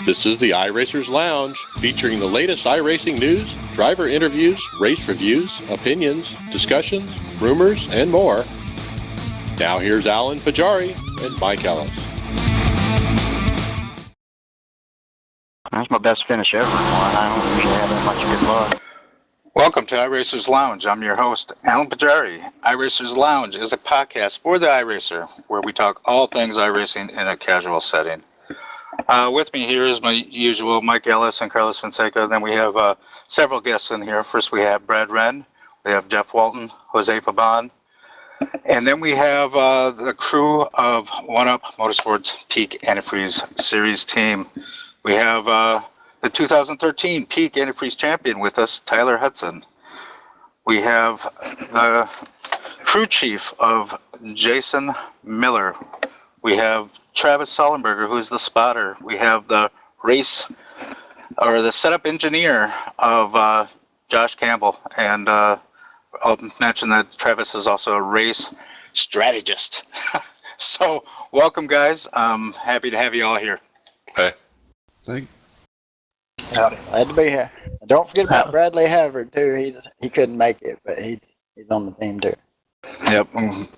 This is the iRacers Lounge, featuring the latest iRacing news, driver interviews, race reviews, opinions, discussions, rumors, and more. Now here's Alan Pajari and Mike Ellis. That's my best finish ever in one. I don't usually have that much good luck. Welcome to iRacers Lounge. I'm your host, Alan Pajari. iRacers Lounge is a podcast for the iRacer, where we talk all things iRacing in a casual setting. With me here is my usual Mike Ellis and Carlos Fonseca. Then we have several guests in here. First we have Brad Wren, we have Jeff Walton, Jose Pabon, and then we have the crew of One Up Motorsports Peak Antifreeze Series team. We have the 2013 Peak Antifreeze champion with us, Tyler Hudson. We have the crew chief of Jason Miller. We have Travis Sullenberger, who is the spotter. We have the the setup engineer of Josh Campbell. And I'll mention that Travis is also a race strategist. So welcome, guys. I'm happy to have you all here. Hey. Thank you. Glad to be here. Don't forget about Bradley Havard too. He couldn't make it, but he's on the team too. Yep.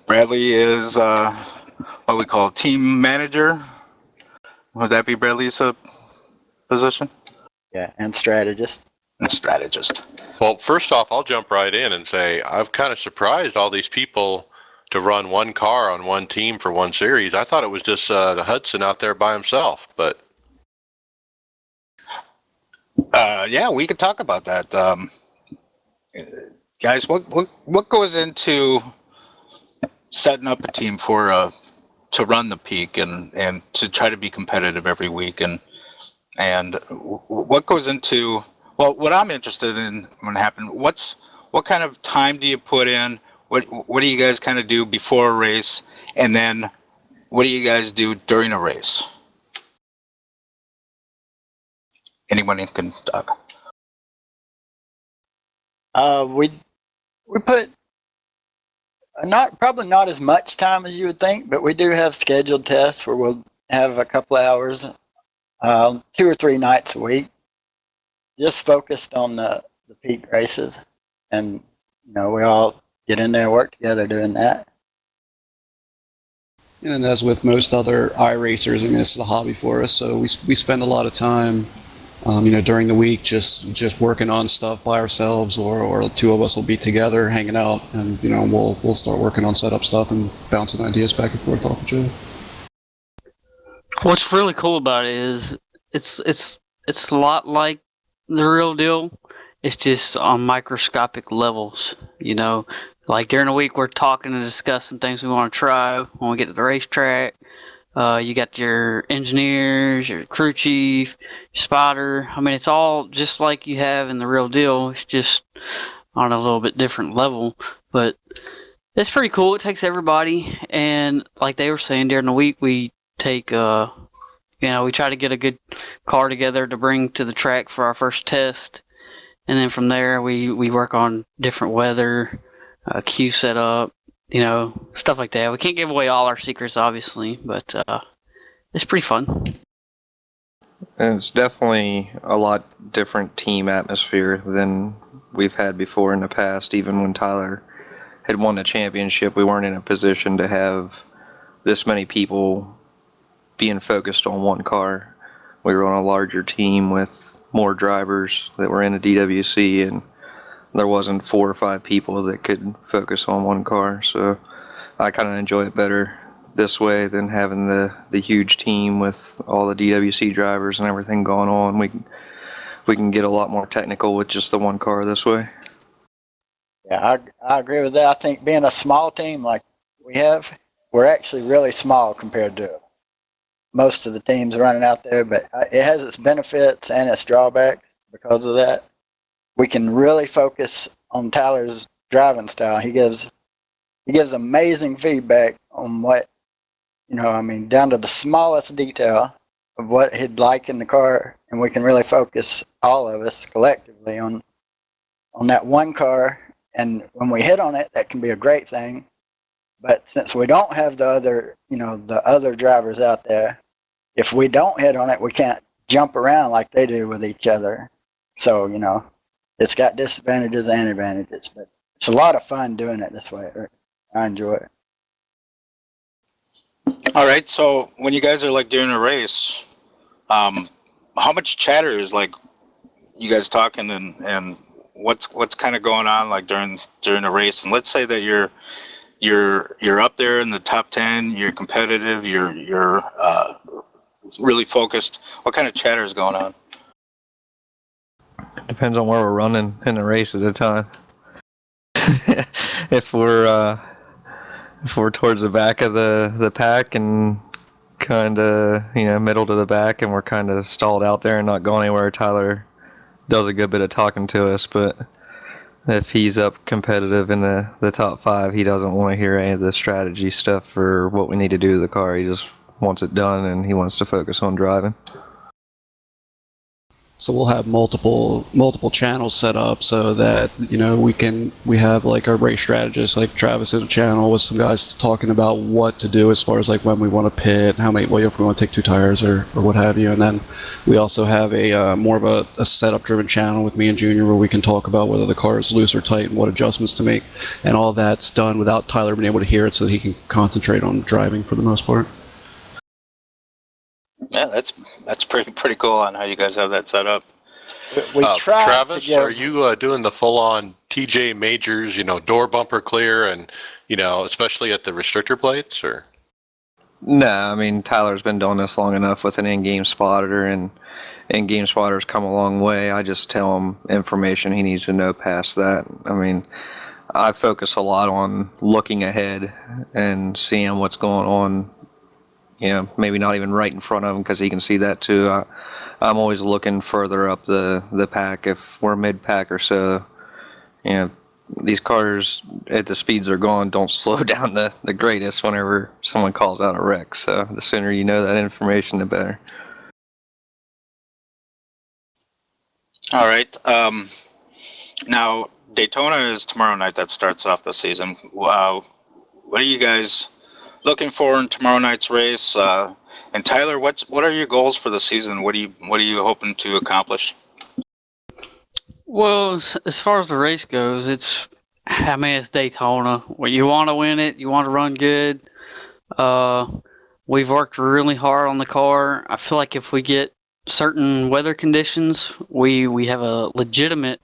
Bradley is what we call team manager. Would that be Bradley's position? Yeah, and strategist. Well, first off, I'll jump right in and say I'm kind of surprised all these people to run one car on one team for one series. I thought it was just the Hudson out there by himself, but yeah, we could talk about that. Guys, what goes into setting up a team for to run the peak and to try to be competitive every week and what goes into, well, what I'm interested in when it happened, what kind of time do you put in? What do you guys kind of do before a race, and then what do you guys do during a race? Anyone can talk. We put probably not as much time as you would think, but we do have scheduled tests where we'll have a couple of hours, 2 or 3 nights a week, just focused on the peak races, and we all get in there and work together doing that. And as with most other iRacers, I mean, this is a hobby for us, so we spend a lot of time, during the week just working on stuff by ourselves, or 2 of us will be together hanging out, and we'll start working on setup stuff and bouncing ideas back and forth off each other. What's really cool about it is it's a lot like the real deal. It's just on microscopic levels, Like during the week, we're talking and discussing things we want to try when we get to the racetrack. You got your engineers, your crew chief, your spotter. I mean, it's all just like you have in the real deal. It's just on a little bit different level. But it's pretty cool. It takes everybody. And like they were saying, during the week, we take, we try to get a good car together to bring to the track for our first test. And then from there, we work on different weather, queue setup, stuff like that. We can't give away all our secrets, obviously, but it's pretty fun. And it's definitely a lot different team atmosphere than we've had before in the past. Even when Tyler had won the championship, we weren't in a position to have this many people being focused on one car. We were on a larger team with more drivers that were in a DWC, and there wasn't 4 or 5 people that could focus on one car. So I kind of enjoy it better this way than having the huge team with all the DWC drivers and everything going on. We can get a lot more technical with just the one car this way. Yeah, I agree with that. I think being a small team like we have, we're actually really small compared to most of the teams running out there, but it has its benefits and its drawbacks because of that. We can really focus on Tyler's driving style. He gives amazing feedback on what, down to the smallest detail of what he'd like in the car, and we can really focus, all of us collectively, on that one car. And when we hit on it, that can be a great thing. But since we don't have the other drivers out there, if we don't hit on it, we can't jump around like they do with each other. So, it's got disadvantages and advantages, but it's a lot of fun doing it this way. I enjoy it. All right. So when you guys are like doing a race, how much chatter is like you guys talking and what's kind of going on like during the race? And let's say that you're up there in the top 10, you're competitive, you're really focused. What kind of chatter is going on? Depends on where we're running in the race at the time. if we're towards the back of the pack and kind of middle to the back and we're kind of stalled out there and not going anywhere, Tyler does a good bit of talking to us. But if he's up competitive in the top 5, he doesn't want to hear any of the strategy stuff for what we need to do to the car. He just wants it done and he wants to focus on driving. So we'll have multiple channels set up so that we have like our race strategist, like Travis, in a channel with some guys talking about what to do as far as like when we want to pit, if we want to take 2 tires or what have you. And then we also have a more of a setup driven channel with me and Junior where we can talk about whether the car is loose or tight and what adjustments to make, and all that's done without Tyler being able to hear it so that he can concentrate on driving for the most part. Yeah, that's pretty cool on how you guys have that set up. We try Travis, to give, are you doing the full-on TJ Majors, door bumper clear, and especially at the restrictor plates, or? No, I mean Tyler's been doing this long enough with an in-game spotter, and in-game spotter's come a long way. I just tell him information he needs to know past that. I mean, I focus a lot on looking ahead and seeing what's going on. Maybe not even right in front of him because he can see that too. I'm always looking further up the pack if we're mid-pack or so. These cars at the speeds they're going don't slow down the greatest whenever someone calls out a wreck. So the sooner you know that information, the better. All right. Now Daytona is tomorrow night. That starts off the season. What are you guys looking for in tomorrow night's race? And Tyler, what are your goals for the season? What are you hoping to accomplish? Well, as far as the race goes, it's Daytona. Well, you want to win it. You want to run good. We've worked really hard on the car. I feel like if we get certain weather conditions, we have a legitimate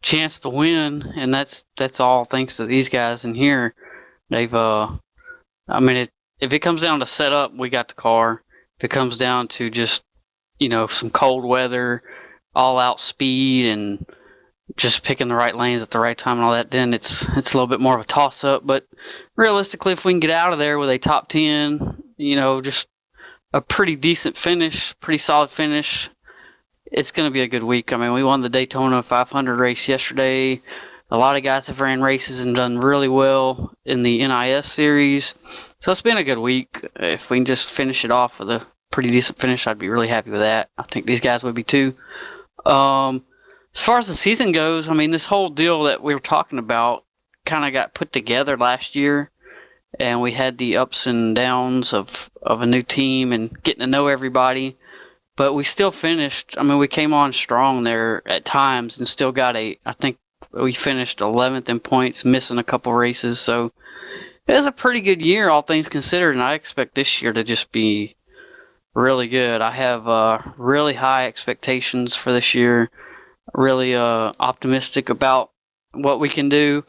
chance to win, and that's all thanks to these guys in here. They've if it comes down to setup, we got the car. If it comes down to just, some cold weather, all out speed, and just picking the right lanes at the right time and all that, then it's a little bit more of a toss up. But realistically, if we can get out of there with a top 10, just a pretty decent finish, pretty solid finish, it's going to be a good week. We won the Daytona 500 race yesterday. A lot of guys have ran races and done really well in the NIS series. So it's been a good week. If we can just finish it off with a pretty decent finish, I'd be really happy with that. I think these guys would be too. As far as the season goes, this whole deal that we were talking about kind of got put together last year. And we had the ups and downs of a new team and getting to know everybody. But we still finished. We came on strong there at times and still got I think we finished 11th in points, missing a couple races. So it was a pretty good year, all things considered, and I expect this year to just be really good. I have really high expectations for this year, really optimistic about what we can do.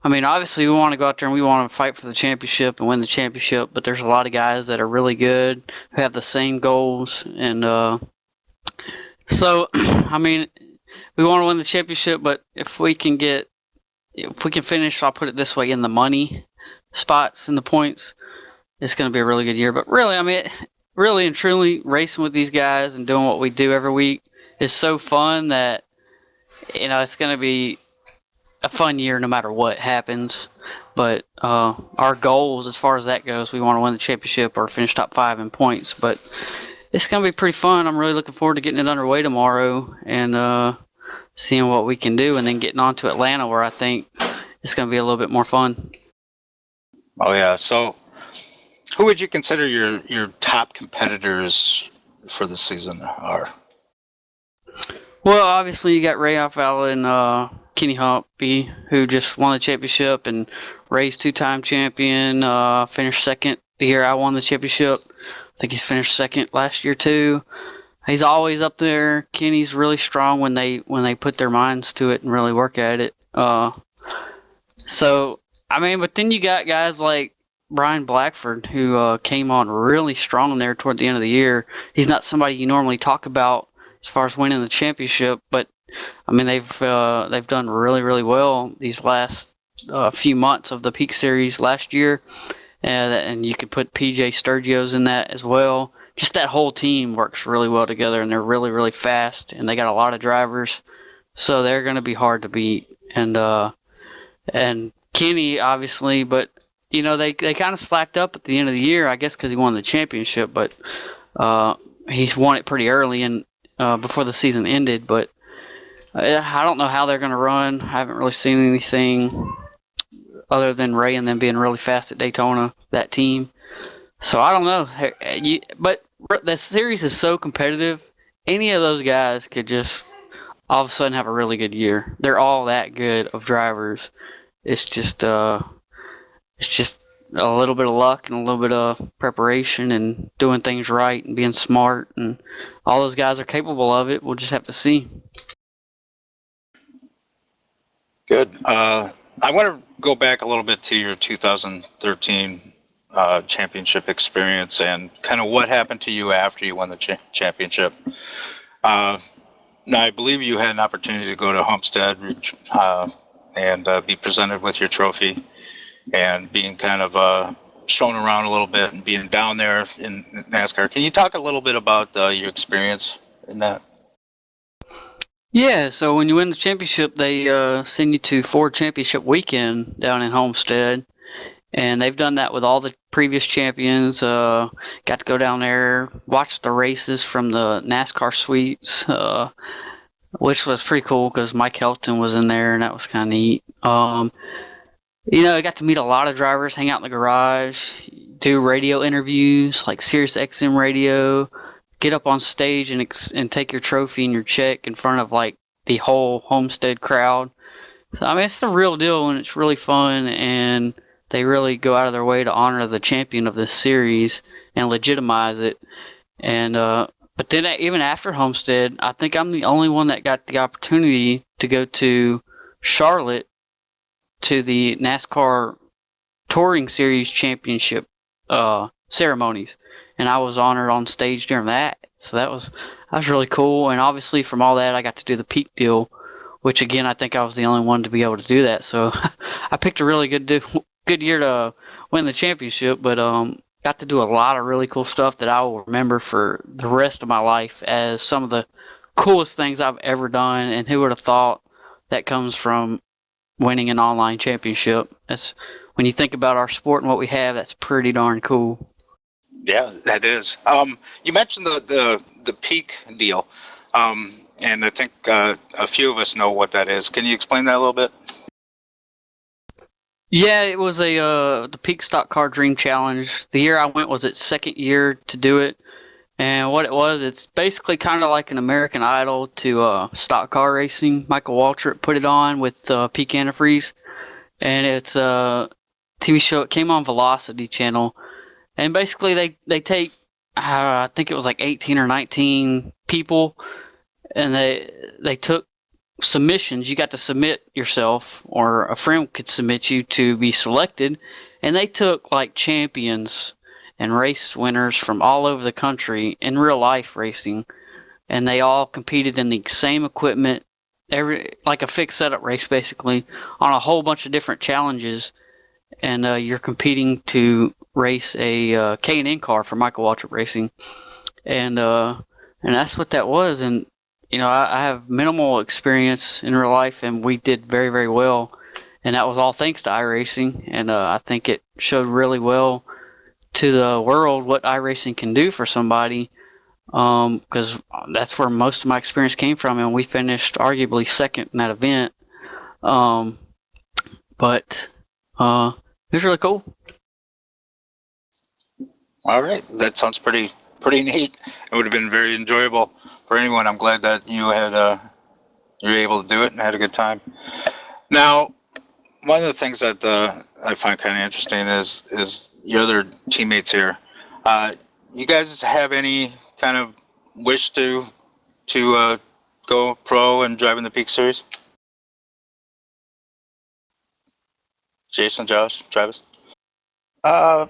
Obviously we want to go out there and we want to fight for the championship and win the championship, but there's a lot of guys that are really good, who have the same goals, and we want to win the championship, but if we can finish, I'll put it this way, in the money spots in the points, it's going to be a really good year. But really, really and truly, racing with these guys and doing what we do every week is so fun that, it's going to be a fun year no matter what happens. But our goals, as far as that goes, we want to win the championship or finish top 5 in points. But it's going to be pretty fun. I'm really looking forward to getting it underway tomorrow and seeing what we can do, and then getting on to Atlanta, where I think it's going to be a little bit more fun. Oh yeah. So who would you consider your top competitors for the season are? Well, obviously you got Ray Alfala and Kenny Humpy, who just won the championship, and Ray's two-time champion, finished second the year I won the championship. I think he's finished second last year too. He's always up there. Kenny's really strong when they put their minds to it and really work at it. So I mean, but then you got guys like Brian Blackford, who came on really strong there toward the end of the year. He's not somebody you normally talk about as far as winning the championship, but I mean they've done really, really well these last few months of the Peak Series last year, and you could put PJ Sturgio's in that as well. Just that whole team works really well together, and they're really, really fast, and they got a lot of drivers, so they're going to be hard to beat. And Kenny obviously, but you know they kind of slacked up at the end of the year, I guess, because he won the championship, but he's won it pretty early and before the season ended. But I don't know how they're going to run. I haven't really seen anything other than Ray and them being really fast at Daytona, that team. So I don't know. But the series is so competitive. Any of those guys could just all of a sudden have a really good year. They're all that good of drivers. It's just a little bit of luck and a little bit of preparation and doing things right and being smart, and all those guys are capable of it. We'll just have to see. Good. I want to go back a little bit to your 2013 championship experience and kind of what happened to you after you won the championship. Now, I believe you had an opportunity to go to Homestead and be presented with your trophy and being kind of shown around a little bit and being down there in NASCAR. Can you talk a little bit about your experience in that? Yeah, so when you win the championship, they send you to Ford Championship Weekend down in Homestead, and they've done that with all the previous champions. Got to go down there, watch the races from the NASCAR suites, which was pretty cool because Mike Helton was in there, and that was kind of neat. You know, I got to meet a lot of drivers, hang out in the garage, do radio interviews like Sirius XM radio, get up on stage and take your trophy and your check in front of like the whole Homestead crowd. So, I mean, it's the real deal, and it's really fun, and they really go out of their way to honor the champion of this series and legitimize it. And but then even after Homestead, I think I'm the only one that got the opportunity to go to Charlotte to the NASCAR Touring Series Championship ceremonies, and I was honored on stage during that. So that was really cool. And obviously from all that, I got to do the Peak deal, which again I think I was the only one to be able to do that. So I picked a really good year to win the championship, but got to do a lot of really cool stuff that I will remember for the rest of my life as some of the coolest things I've ever done. And who would have thought that comes from winning an online championship? That's, when you think about our sport and what we have, that's pretty darn cool. Yeah, that is. You mentioned the Peak deal, and I think a few of us know what that is. Can you explain that a little bit? Yeah, it was the Peak Stock Car Dream Challenge. The year I went was its second year to do it, and what it was, it's basically kind of like an American Idol to stock car racing. Michael Waltrip put it on with Peak Antifreeze, and it's a TV show. It came on Velocity Channel, and basically they take I think it was like 18 or 19 people, and they took submissions. You got to submit yourself, or a friend could submit you to be selected, and they took like champions and race winners from all over the country in real life racing, and they all competed in the same equipment, like a fixed setup race basically, on a whole bunch of different challenges, and you're competing to race a K&N car for Michael Waltrip Racing, and that's what that was. And you know, I have minimal experience in real life, and we did very, very well, and that was all thanks to iRacing. And I think it showed really well to the world what iRacing can do for somebody, because that's where most of my experience came from, and we finished arguably second in that event. But it was really cool. All right, that sounds pretty neat. It would have been very enjoyable for anyone. I'm glad that you had you were able to do it and had a good time. Now, one of the things that I find kind of interesting is your other teammates here. You guys have any kind of wish to go pro and drive in the Peak Series? Jason, Josh, Travis? Uh,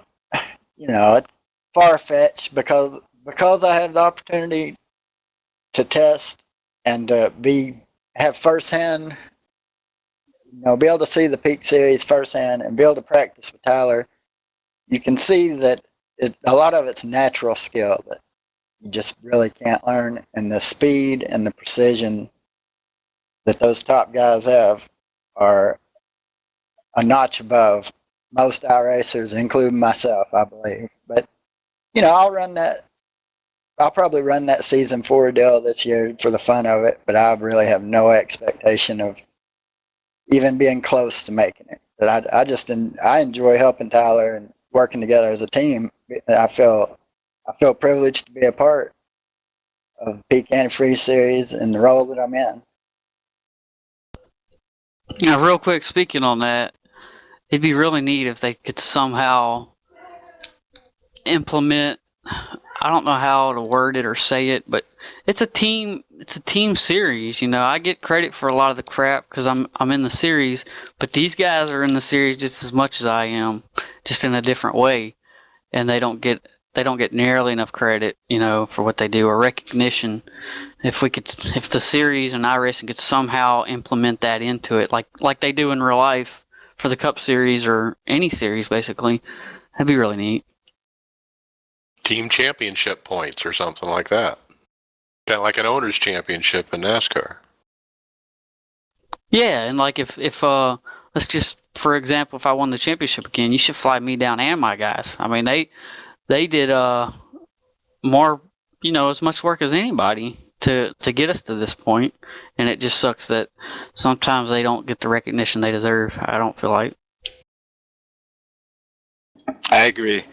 it's far fetched because I have the opportunity to test and to have firsthand, be able to see the Peak Series firsthand and be able to practice with Tyler. You can see that a lot of it's natural skill that you just really can't learn, and the speed and the precision that those top guys have are a notch above most iRacers, including myself, I believe. But I'll probably run that season 4 deal this year for the fun of it. But I really have no expectation of even being close to making it. But I enjoy helping Tyler and working together as a team. I feel privileged to be a part of the Peak Antifreeze series and the role that I'm in. Now, real quick, speaking on that, it'd be really neat if they could somehow implement. I don't know how to word it or say it, but it's a team series. I get credit for a lot of the crap because I'm in the series, but these guys are in the series just as much as I am, just in a different way, and they don't get nearly enough credit, for what they do or recognition. If the series and iRacing could somehow implement that into it, like they do in real life for the Cup Series or any series, basically, that'd be really neat. Team championship points or something like that. Kind of like an owner's championship in NASCAR. Yeah, and like if let's just, for example, if I won the championship again, you should fly me down and my guys. I mean, they did more, as much work as anybody to get us to this point, and it just sucks that sometimes they don't get the recognition they deserve. I don't feel like. I agree.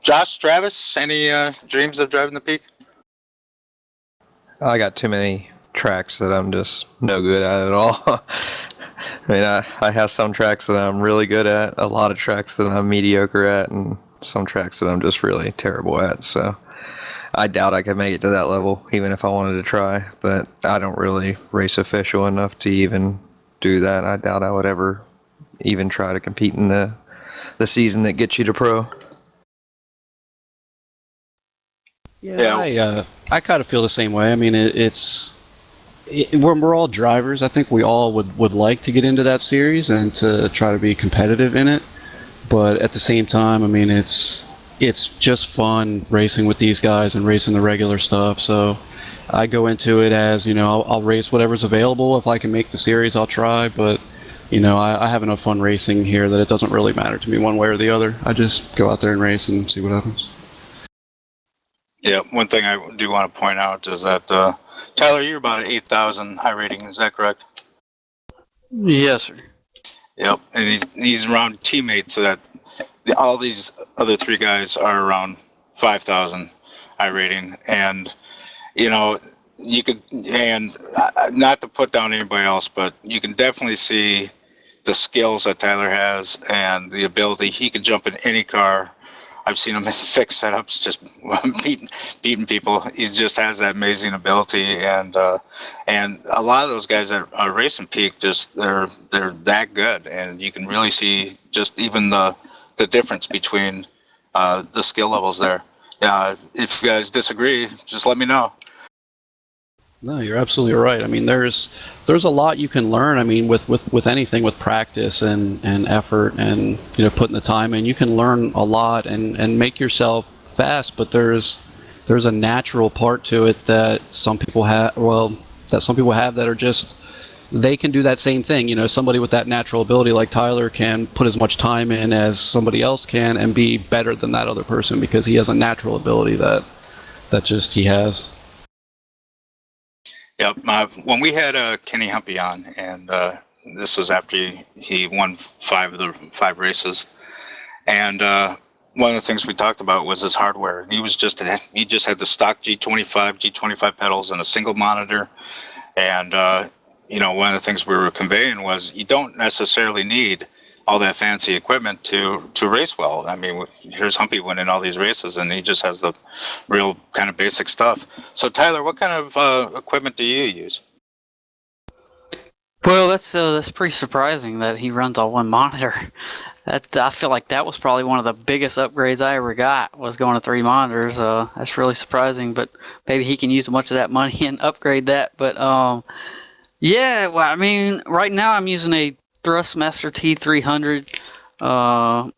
Josh, Travis, any dreams of driving the Peak? I got too many tracks that I'm just no good at all. I mean, I have some tracks that I'm really good at, a lot of tracks that I'm mediocre at, and some tracks that I'm just really terrible at. So I doubt I could make it to that level, even if I wanted to try. But I don't really race official enough to even do that. I doubt I would ever even try to compete in the season that gets you to pro. Yeah, I kind of feel the same way. I mean, when we're all drivers, I think we all would like to get into that series and to try to be competitive in it. But at the same time, I mean, it's just fun racing with these guys and racing the regular stuff. So I go into it as, I'll race whatever's available. If I can make the series, I'll try. But, I have enough fun racing here that it doesn't really matter to me one way or the other. I just go out there and race and see what happens. Yeah, one thing I do want to point out is that, Tyler, you're about an 8,000 high rating, is that correct? Yes, sir. Yep, and he's around teammates that all these other 3 guys are around 5,000 high rating, and you could, and not to put down anybody else, but you can definitely see the skills that Tyler has and the ability. He can jump in any car. I've seen him in fixed setups, just beating people. He just has that amazing ability, and a lot of those guys that are racing Peak, just they're that good, and you can really see just even the difference between the skill levels there. If you guys disagree, just let me know. No, you're absolutely right. I mean, there's a lot you can learn. I mean, with anything, with practice and effort and putting the time in, you can learn a lot and make yourself fast. But there's a natural part to it that some people have. Well, that some people have that are just, they can do that same thing. Somebody with that natural ability like Tyler can put as much time in as somebody else can and be better than that other person because he has a natural ability that just he has. Yep. When we had Kenny Humpy on, and this was after he won 5 of the 5 races, and one of the things we talked about was his hardware. He just had the stock G25 pedals and a single monitor. And, one of the things we were conveying was you don't necessarily need all that fancy equipment to race well. I mean, here's Humpy winning all these races, and he just has the real kind of basic stuff. So, Tyler, what kind of equipment do you use? Well, that's pretty surprising that he runs on one monitor. I feel like that was probably one of the biggest upgrades I ever got, was going to 3 monitors. That's really surprising, but maybe he can use a bunch of that money and upgrade that. But yeah, well, I mean, right now I'm using a Thrustmaster T300,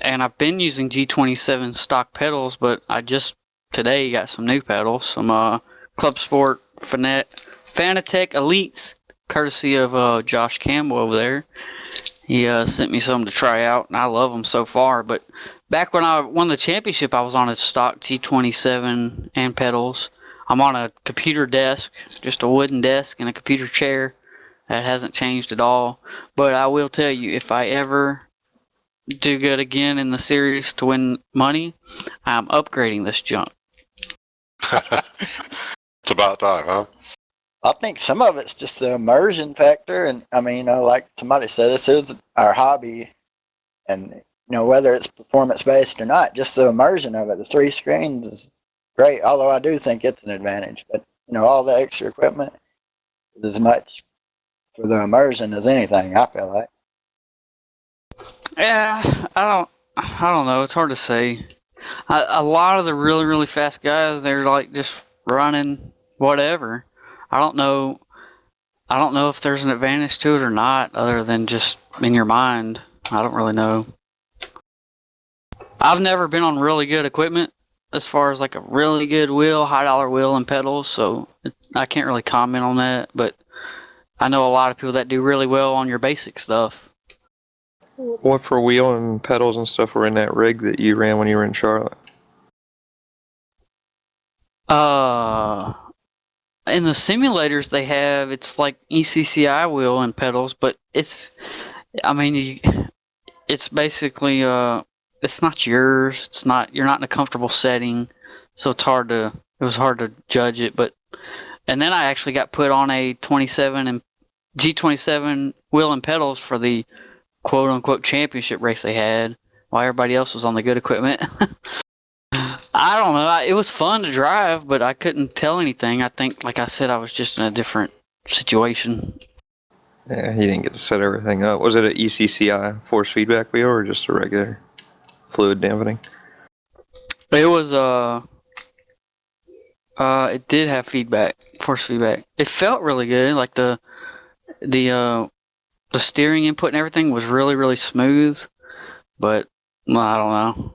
and I've been using G27 stock pedals, but I just today got some new pedals, some Club Sport Fanatec Elites, courtesy of Josh Campbell over there. He sent me some to try out, and I love them so far. But back when I won the championship, I was on a stock G27 and pedals. I'm on a computer desk, just a wooden desk and a computer chair. That hasn't changed at all. But I will tell you, if I ever do good again in the series to win money, I'm upgrading this junk. It's about time, huh? I think some of it's just the immersion factor, and I mean, like somebody said, this is our hobby, and whether it's performance based or not, just the immersion of it. The 3 screens is great, although I do think it's an advantage. But all the extra equipment is as much for the immersion as anything, I feel like. Yeah, I don't know. It's hard to say. A lot of the really, really fast guys, they're like just running whatever. I don't know if there's an advantage to it or not, other than just in your mind. I don't really know. I've never been on really good equipment as far as like a really good wheel, high dollar wheel and pedals, so I can't really comment on that, but I know a lot of people that do really well on your basic stuff. What for wheel and pedals and stuff were in that rig that you ran when you were in Charlotte? In the simulators they have, it's like ECCI wheel and pedals, but it's basically it's not yours. You're not in a comfortable setting, so it was hard to judge it. And then I actually got put on a 27 and G27 wheel and pedals for the quote unquote championship race they had, while everybody else was on the good equipment. I don't know. It was fun to drive, but I couldn't tell anything. I think, like I said, I was just in a different situation. Yeah, he didn't get to set everything up. Was it an ECCI force feedback wheel or just a regular fluid dampening? It was it did have force feedback. It felt really good. Like the steering input and everything was really, really smooth. But I don't know.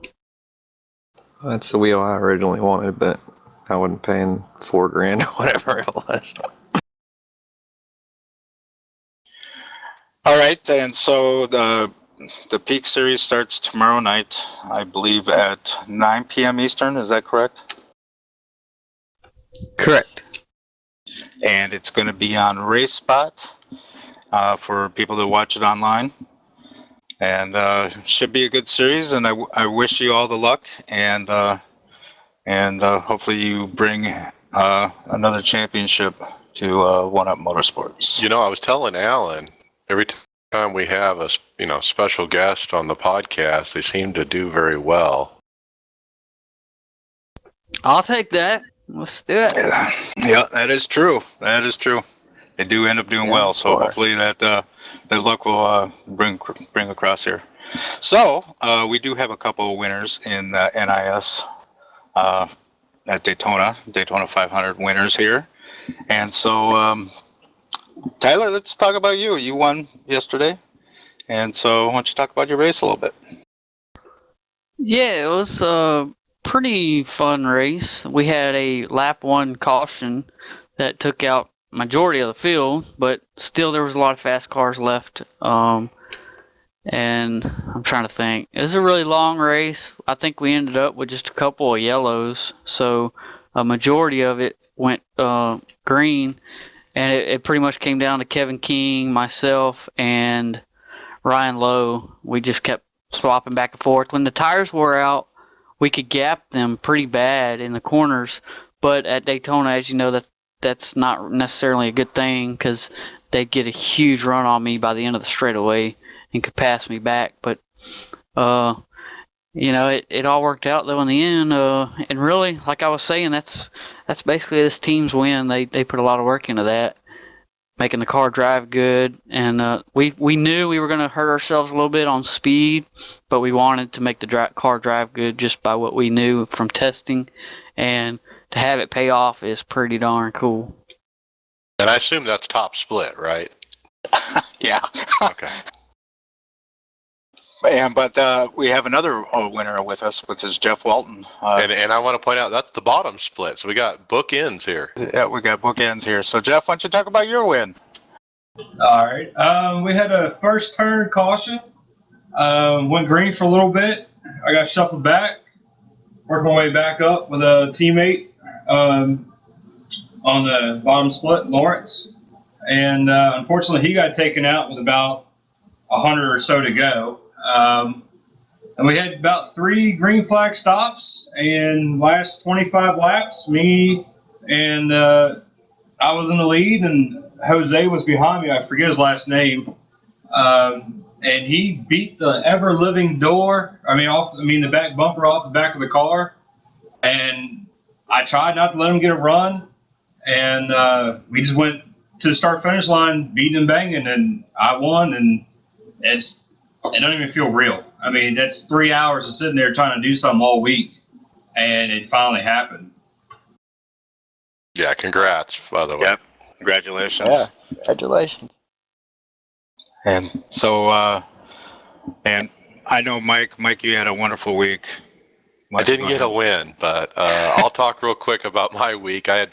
That's the wheel I originally wanted, but I wasn't paying $4,000 or whatever it was. All right, and so the Peak Series starts tomorrow night, I believe, at 9 p.m. Eastern. Is that correct? Correct. And it's going to be on RaceSpot for people to watch it online. And should be a good series, and I wish you all the luck, and hopefully you bring another championship to One Up Motorsports. I was telling Alan, every time we have a special guest on the podcast, they seem to do very well. I'll take that. Let's do it. Yeah, that is true. That is true. They do end up doing well, so hopefully that luck will bring across here. So we do have a couple of winners in the NIS at Daytona 500 winners here, and so Tyler, let's talk about you. You won yesterday, and so why don't you talk about your race a little bit? Yeah, it was a pretty fun race. We had a lap 1 caution that took out majority of the field, but still there was a lot of fast cars left. And I'm trying to think. It was a really long race. I think we ended up with just a couple of yellows, so a majority of it went green, and it pretty much came down to Kevin King, myself, and Ryan Lowe. We just kept swapping back and forth. When the tires wore out, we could gap them pretty bad in the corners. But at Daytona, as you know, that's not necessarily a good thing because they'd get a huge run on me by the end of the straightaway and could pass me back. But it all worked out though in the end. And really, like I was saying, that's basically this team's win. They put a lot of work into that, making the car drive good. And we knew we were going to hurt ourselves a little bit on speed, but we wanted to make the car drive good just by what we knew from testing. And to have it pay off is pretty darn cool. And I assume that's top split, right? Yeah. Okay. But we have another winner with us, which is Jeff Walton. And I want to point out that's the bottom split. So we got bookends here. Yeah, we got bookends here. So Jeff, why don't you talk about your win? All right. We had a first turn caution. Went green for a little bit. I got shuffled back. Worked my way back up with a teammate on the bottom split, Lawrence. And unfortunately, he got taken out with about 100 or so to go. And we had about 3 green flag stops. And last 25 laps, me and I was in the lead, and Jose was behind me. I forget his last name. And he beat the ever-living door. The back bumper off the back of the car. And I tried not to let him get a run. And we just went to the start-finish line, beating and banging, and I won. And it doesn't even feel real. I mean, that's 3 hours of sitting there trying to do something all week, and it finally happened. Yeah, congrats, by the way. Yep. Congratulations. Yeah, congratulations. And so, and I know Mike, you had a wonderful week. I didn't get a win, but I'll talk real quick about my week. I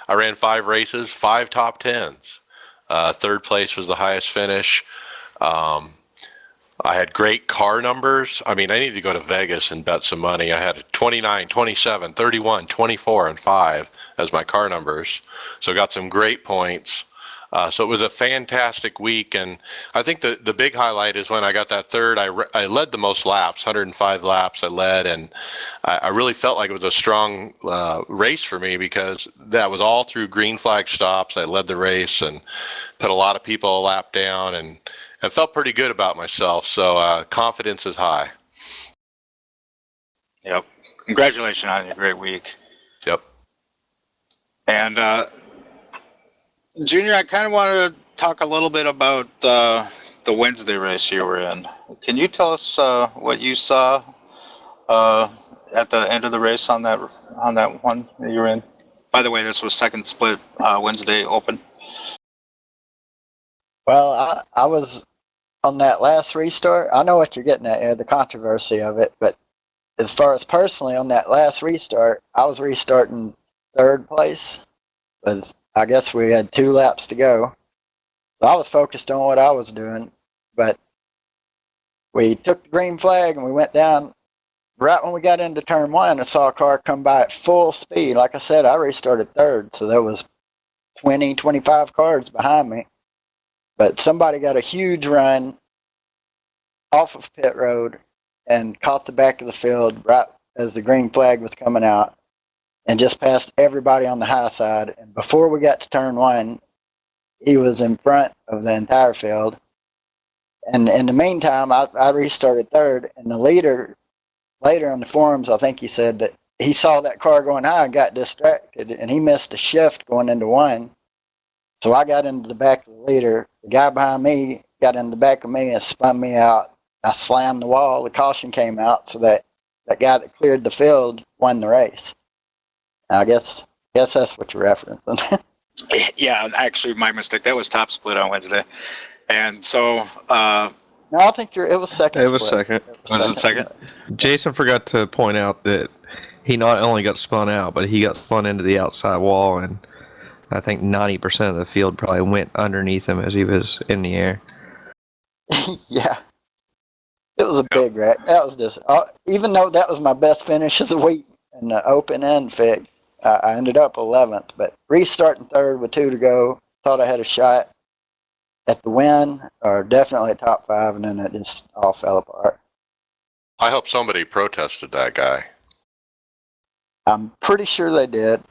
ran 5 races, 5 top 10s. Third place was the highest finish. I had great car numbers. I mean, I need to go to Vegas and bet some money. I had 29, 27, 31, 24, and 5 as my car numbers. So got some great points. So it was a fantastic week. And I think the big highlight is when I got that third, I led the most laps, 105 laps I led. And I really felt like it was a strong race for me because that was all through green flag stops. I led the race and put a lot of people a lap down and I felt pretty good about myself, so confidence is high. Yep. Congratulations on your great week. Yep. And Junior, I kind of wanted to talk a little bit about the Wednesday race you were in. Can you tell us what you saw at the end of the race on that one that you were in? By the way, this was second split Wednesday Open. Well, I was on that last restart. I know what you're getting at here, the controversy of it. But as far as personally, on that last restart, I was restarting third place. But I guess we had 2 laps to go. So I was focused on what I was doing. But we took the green flag and we went down. Right when we got into turn 1, I saw a car come by at full speed. Like I said, I restarted third. So there was 20, 25 cars behind me. But somebody got a huge run off of pit road and caught the back of the field right as the green flag was coming out and just passed everybody on the high side. And before we got to turn 1, he was in front of the entire field. And in the meantime, I restarted third. And the leader, later on the forums, I think he said that he saw that car going high and got distracted. And he missed a shift going into 1. So I got into the back of the leader. The guy behind me got in the back of me and spun me out. I slammed the wall. The caution came out, so that guy that cleared the field won the race. I guess that's what you're referencing. Yeah, actually, my mistake. That was top split on Wednesday. And so... No, I think it was second. It was second. Was it second? Jason forgot to point out that he not only got spun out, but he got spun into the outside wall, and I think 90% of the field probably went underneath him as he was in the air. Yeah. It was a big wreck. That was just, even though that was my best finish of the week in the open and fixed, I ended up 11th. But restarting third with 2 to go, thought I had a shot at the win, or definitely top 5, and then it just all fell apart. I hope somebody protested that guy. I'm pretty sure they did.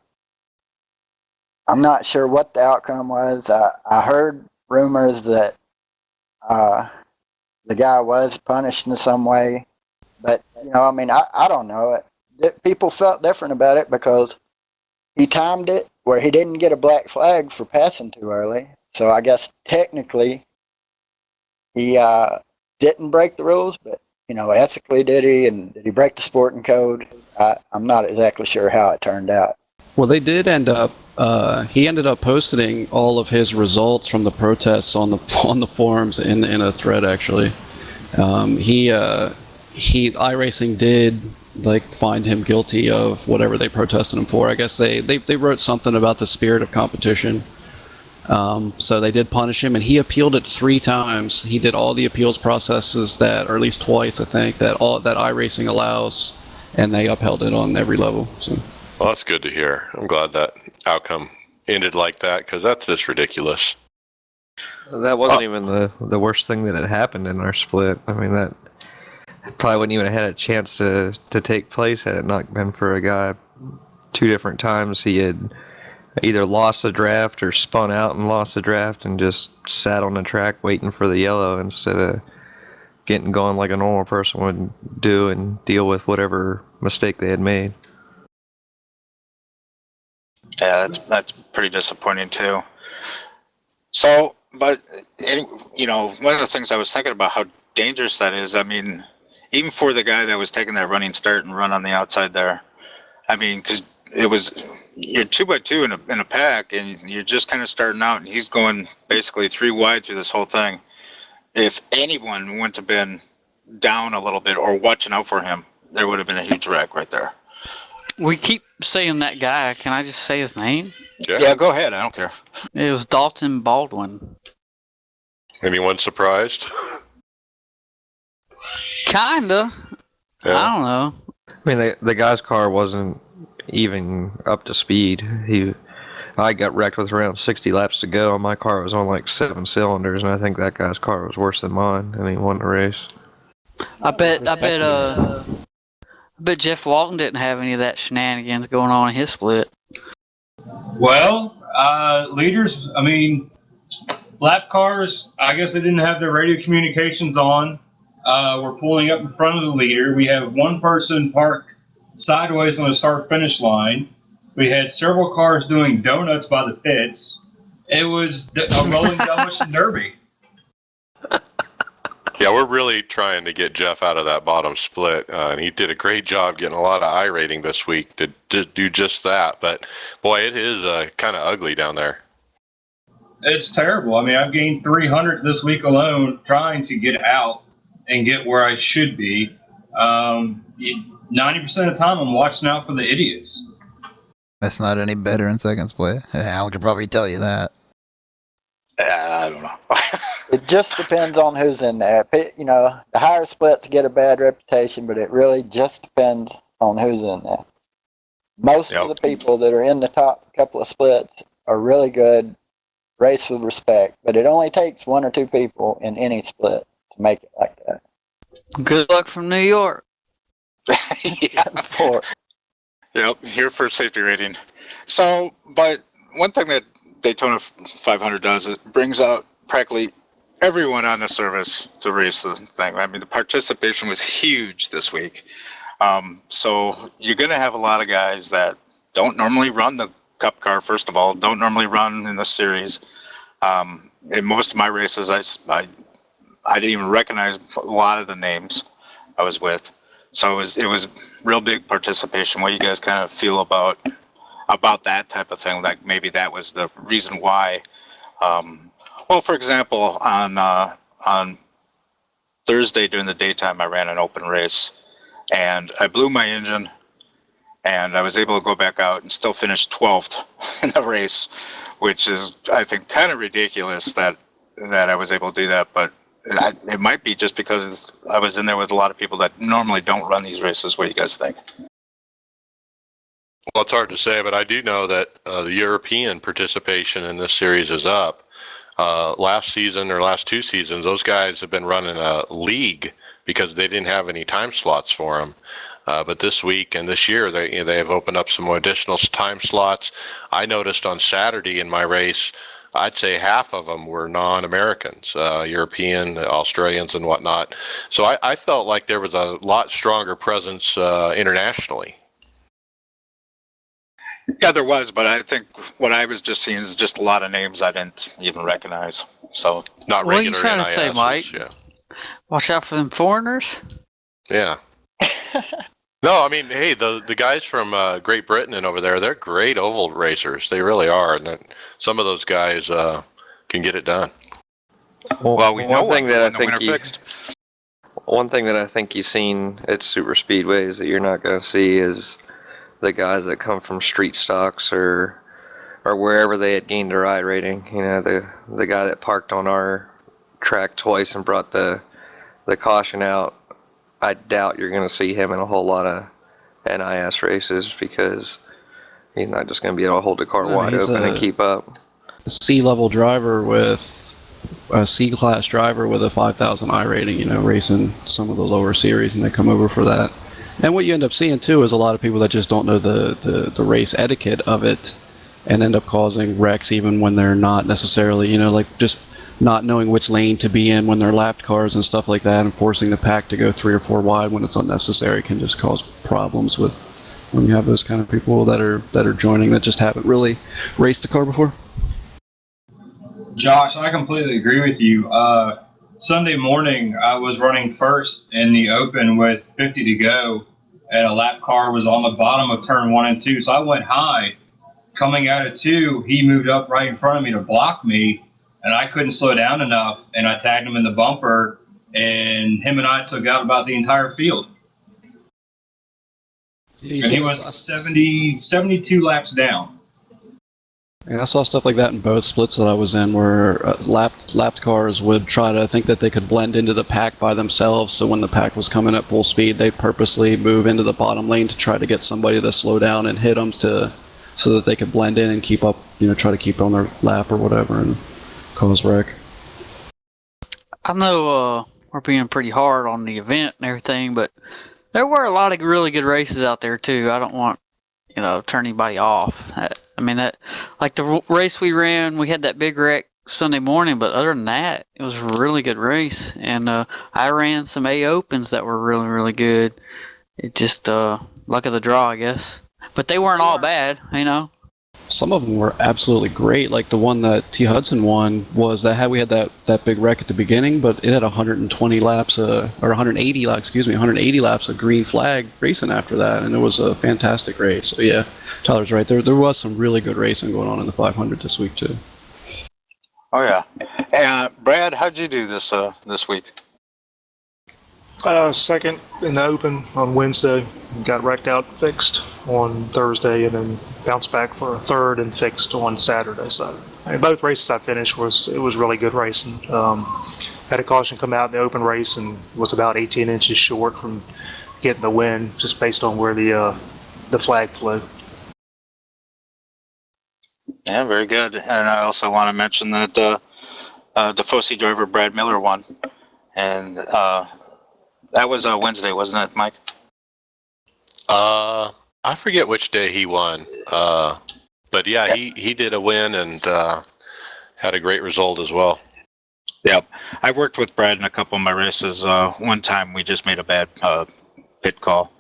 I'm not sure what the outcome was. I heard rumors that the guy was punished in some way, but I mean, I don't know. People felt different about it because he timed it where he didn't get a black flag for passing too early. So I guess technically he didn't break the rules, but ethically did he, and did he break the sporting code? I'm not exactly sure how it turned out. Well, they did end up. He ended up posting all of his results from the protests on the forums in a thread. Actually, iRacing did find him guilty of whatever they protested him for. I guess they wrote something about the spirit of competition. So they did punish him, and he appealed it 3 times. He did all the appeals processes or at least twice, I think, that iRacing allows, and they upheld it on every level. So. Well, that's good to hear. I'm glad that outcome ended like that, because that's just ridiculous. That wasn't even the worst thing that had happened in our split. I mean, that probably wouldn't even have had a chance to take place had it not been for a guy 2 different times. He had either lost the draft or spun out and lost the draft and just sat on the track waiting for the yellow instead of getting going like a normal person would do and deal with whatever mistake they had made. Yeah, that's pretty disappointing too. So, but one of the things I was thinking about how dangerous that is. I mean, even for the guy that was taking that running start and run on the outside there. I mean, because you're 2x2 in a pack, and you're just kind of starting out, and he's going basically 3 wide through this whole thing. If anyone wouldn't have been down a little bit or watching out for him, there would have been a huge wreck right there. We keep saying that guy. Can I just say his name? Yeah, go ahead. I don't care. It was Dalton Baldwin. Anyone surprised? Kinda. Yeah. I don't know. I mean, the guy's car wasn't even up to speed. I got wrecked with around 60 laps to go, and my car was on like 7 cylinders, and I think that guy's car was worse than mine, and he won the race. I bet Jeff Walton didn't have any of that shenanigans going on in his split. Well, leaders, I mean, lap cars, I guess they didn't have their radio communications on. We're pulling up in front of the leader. We have one person parked sideways on the start-finish line. We had several cars doing donuts by the pits. It was a rolling demolition derby. Yeah, we're really trying to get Jeff out of that bottom split, and he did a great job getting a lot of iRating this week to do just that. But boy, it is kind of ugly down there. It's terrible. I mean, I've gained 300 this week alone trying to get out and get where I should be. 90% of the time, I'm watching out for the idiots. That's not any better in second split. Al could probably tell you that. I don't know. It just depends on who's in there. The higher splits get a bad reputation, but it really just depends on who's in there. Most of the people that are in the top couple of splits are really good, race with respect, but it only takes 1 or 2 people in any split to make it like that. Good luck from New York. Yeah. Yep, here for safety rating. So, but one thing that Daytona 500 does, it brings out practically everyone on the service to race the thing. I mean, the participation was huge this week. So you're going to have a lot of guys that don't normally run the Cup car, first of all, don't normally run in the series. In most of my races, I didn't even recognize a lot of the names I was with. So it was real big participation. What do you guys kind of feel about that type of thing? Like maybe that was the reason why. Well, for example, on Thursday during the daytime, I ran an open race, and I blew my engine, and I was able to go back out and still finish 12th in the race, which is, I think, kind of ridiculous that I was able to do that. But it might be just because I was in there with a lot of people that normally don't run these races. What do you guys think? Well, it's hard to say, but I do know that the European participation in this series is up. Last season or last 2 seasons, those guys have been running a league because they didn't have any time slots for them. But this week and this year, they have opened up some more additional time slots. I noticed on Saturday in my race, I'd say half of them were non-Americans, European, Australians, and whatnot. So I felt like there was a lot stronger presence internationally. Yeah, there was, but I think what I was just seeing is just a lot of names I didn't even recognize. So Not What are you regular trying to say, NISs, Mike? Yeah. Watch out for them foreigners. Yeah. No, I mean, hey, the guys from Great Britain and over there, they're great oval racers. They really are, and some of those guys can get it done. well, we know one thing that I the think winner fixed. one thing that I think you've seen at super speedways that you're not going to see is the guys that come from street stocks or wherever they had gained their I rating. You know, the guy that parked on our track twice and brought the caution out. I doubt you're going to see him in a whole lot of NIS races because he's not just going to be able to hold the car No, wide he's open and keep up. A C-level driver with a C-class driver with a 5,000 I rating, you know, racing some of the lower series, and they come over for that. And what you end up seeing, too, is a lot of people that just don't know the race etiquette of it and end up causing wrecks even when they're not necessarily, you know, like just not knowing which lane to be in when they're lapped cars and stuff like that, and forcing the pack to go 3 or 4 wide when it's unnecessary can just cause problems with when you have those kind of people that are joining that just haven't really raced the car before. Josh, I completely agree with you. Sunday morning, I was running first in the open with 50 to go, and a lap car was on the bottom of turn 1 and 2, so I went high. Coming out of 2, he moved up right in front of me to block me, and I couldn't slow down enough, and I tagged him in the bumper, and him and I took out about the entire field. And he was 72 laps down. And I saw stuff like that in both splits that I was in, where lapped cars would try to think that they could blend into the pack by themselves. So when the pack was coming at full speed, they'd purposely move into the bottom lane to try to get somebody to slow down and hit them so that they could blend in and keep up, you know, try to keep on their lap or whatever and cause wreck. I know we're being pretty hard on the event and everything, but there were a lot of really good races out there too. I don't want, you know, turn anybody off. I mean, that, like the race we ran, we had that big wreck Sunday morning, but other than that, it was a really good race. And I ran some A Opens that were really, really good. It just luck of the draw, I guess. But they weren't all bad, you know. Some of them were absolutely great. Like the one that T. Hudson won was we had that big wreck at the beginning, but it had 120 laps, or 180 laps, 180 laps of green flag racing after that, and it was a fantastic race. So yeah, Tyler's right. There was some really good racing going on in the 500 this week too. Oh yeah. And Brad, how'd you do this week? Second in the open on Wednesday, got wrecked out and fixed on Thursday, and then bounced back for a third and fixed on Saturday. So both races I finished it was really good racing. Had a caution come out in the open race and was about 18 inches short from getting the win, just based on where the flag flew. Yeah, very good. And I also want to mention that the Fosse driver Brad Miller won, and that was Wednesday, wasn't it, Mike? I forget which day he won, but yeah, he did a win and had a great result as well. Yep, I worked with Brad in a couple of my races. One time we just made a bad pit call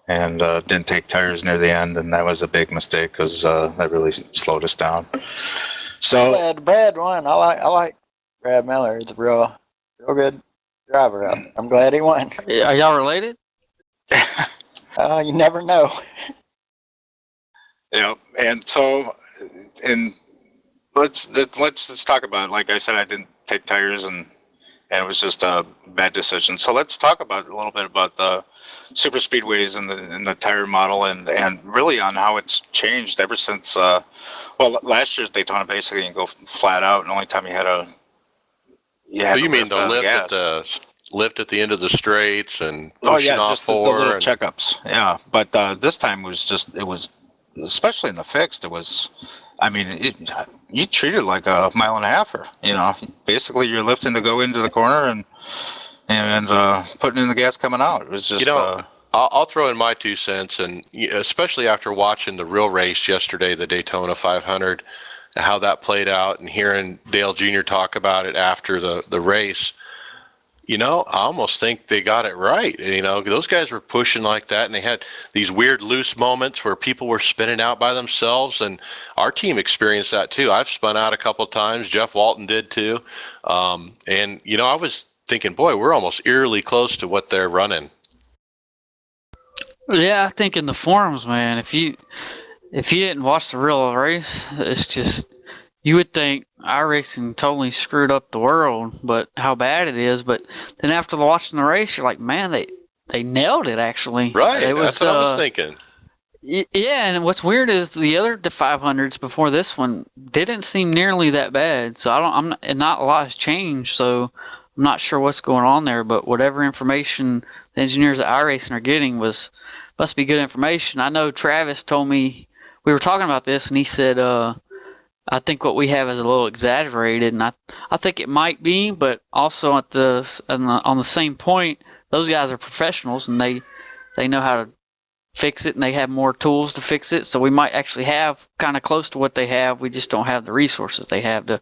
and didn't take tires near the end, and that was a big mistake because that really slowed us down. So Brad won. I like Brad Miller. He's a real good driver. I'm glad he won. Are y'all related? You never know. yeah, and so let's talk about it. Like I said, I didn't take tires, and it was just a bad decision. So let's talk about a little bit about the super speedways and the tire model, and really on how it's changed ever since. Last year's Daytona basically you can go flat out, and the only time you had So you mean the lift at the end of the straights and pushing off just the little checkups. Yeah, but this time it was especially in the fixed. It was, I mean, you treat it like a mile and a halfer. You know, basically you're lifting to go into the corner and putting in the gas coming out. It was just I'll throw in my 2 cents, and especially after watching the real race yesterday, the Daytona 500, how that played out, and hearing Dale Jr. talk about it after the race. I almost think they got it right. Those guys were pushing like that, and they had these weird loose moments where people were spinning out by themselves, and our team experienced that too. I've spun out a couple of times. Jeff Walton did too. And I was thinking, boy, we're almost eerily close to what they're running. Yeah, I think in the forums, man, if you didn't watch the real race, it's just you would think iRacing totally screwed up the world, but how bad it is. But then after watching the race, you're like, man, they nailed it actually. Right, It was, that's what I was thinking. Yeah, and what's weird is the other 500s before this one didn't seem nearly that bad. So not a lot has changed. So I'm not sure what's going on there. But whatever information the engineers at iRacing are getting must be good information. I know Travis told me we were talking about this, and he said, I think what we have is a little exaggerated, and I think it might be, but also on the same point, those guys are professionals, and they know how to fix it, and they have more tools to fix it. So we might actually have kind of close to what they have. We just don't have the resources they have to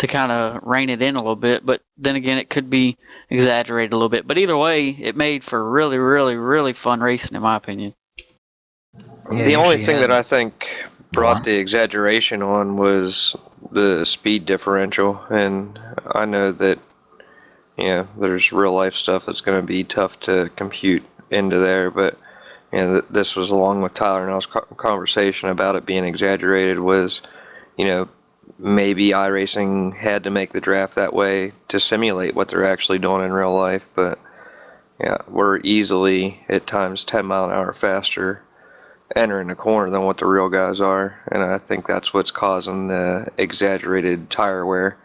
kind of rein it in a little bit. But then again, it could be exaggerated a little bit. But either way, it made for really, really, really fun racing, in my opinion. Yeah, The only she thing had- that I think brought the exaggeration on was the speed differential, and I know that there's real life stuff that's going to be tough to compute into there, but this was along with Tyler and I's conversation about it being exaggerated was, maybe iRacing had to make the draft that way to simulate what they're actually doing in real life, but we're easily at times 10 mile an hour faster entering the corner than what the real guys are, and I think that's what's causing the exaggerated tire wear.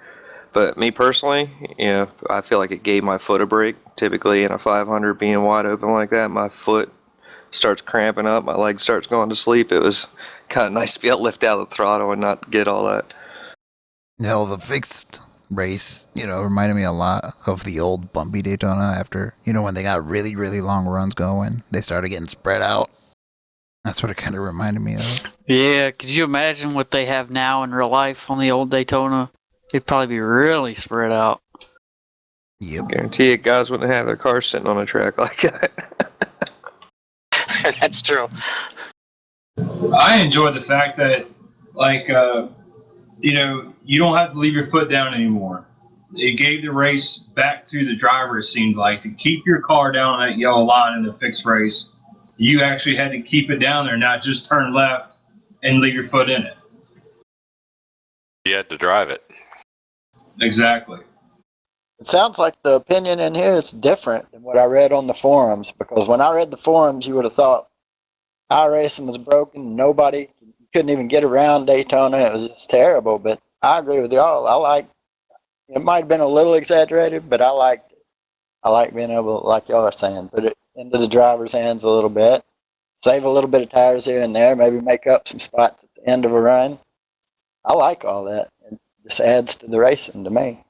But me personally, I feel like it gave my foot a break. Typically in a 500 being wide open like that, my foot starts cramping up, my leg starts going to sleep. It was kind of nice to be able to lift out the throttle and not get all that. The fixed race, reminded me a lot of the old bumpy Daytona after, when they got really, really long runs going, they started getting spread out. That's what it kind of reminded me of. Yeah, could you imagine what they have now in real life on the old Daytona? It'd probably be really spread out. Yep. Guarantee it, guys wouldn't have their cars sitting on a track like that. That's true. I enjoy the fact that, you don't have to leave your foot down anymore. It gave the race back to the driver, it seemed like. To keep your car down on that yellow line in a fixed race, you actually had to keep it down there, not just turn left and leave your foot in it. You had to drive it. Exactly. It sounds like the opinion in here is different than what I read on the forums, because when I read the forums, you would have thought iRacing was broken. Nobody couldn't even get around Daytona. It was just terrible. But I agree with y'all. It might have been a little exaggerated, but I liked it. I like being able, like y'all are saying, put it into the driver's hands a little bit, save a little bit of tires here and there, maybe make up some spots at the end of a run. I like all that. It just adds to the racing to me.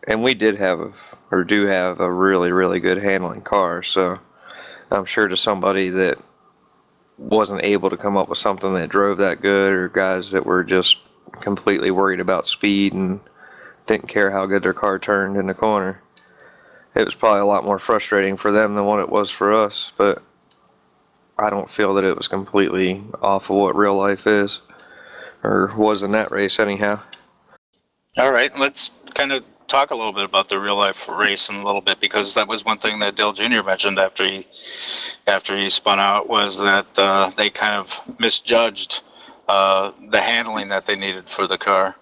And we do have a really, really good handling car, so I'm sure to somebody that wasn't able to come up with something that drove that good, or guys that were just completely worried about speed and didn't care how good their car turned in the corner, it was probably a lot more frustrating for them than what it was for us. But I don't feel that it was completely off of what real life is, or was in that race anyhow. All right, let's kind of talk a little bit about the real life race in a little bit, because that was one thing that Dale Jr. mentioned after he spun out, was that they kind of misjudged the handling that they needed for the car.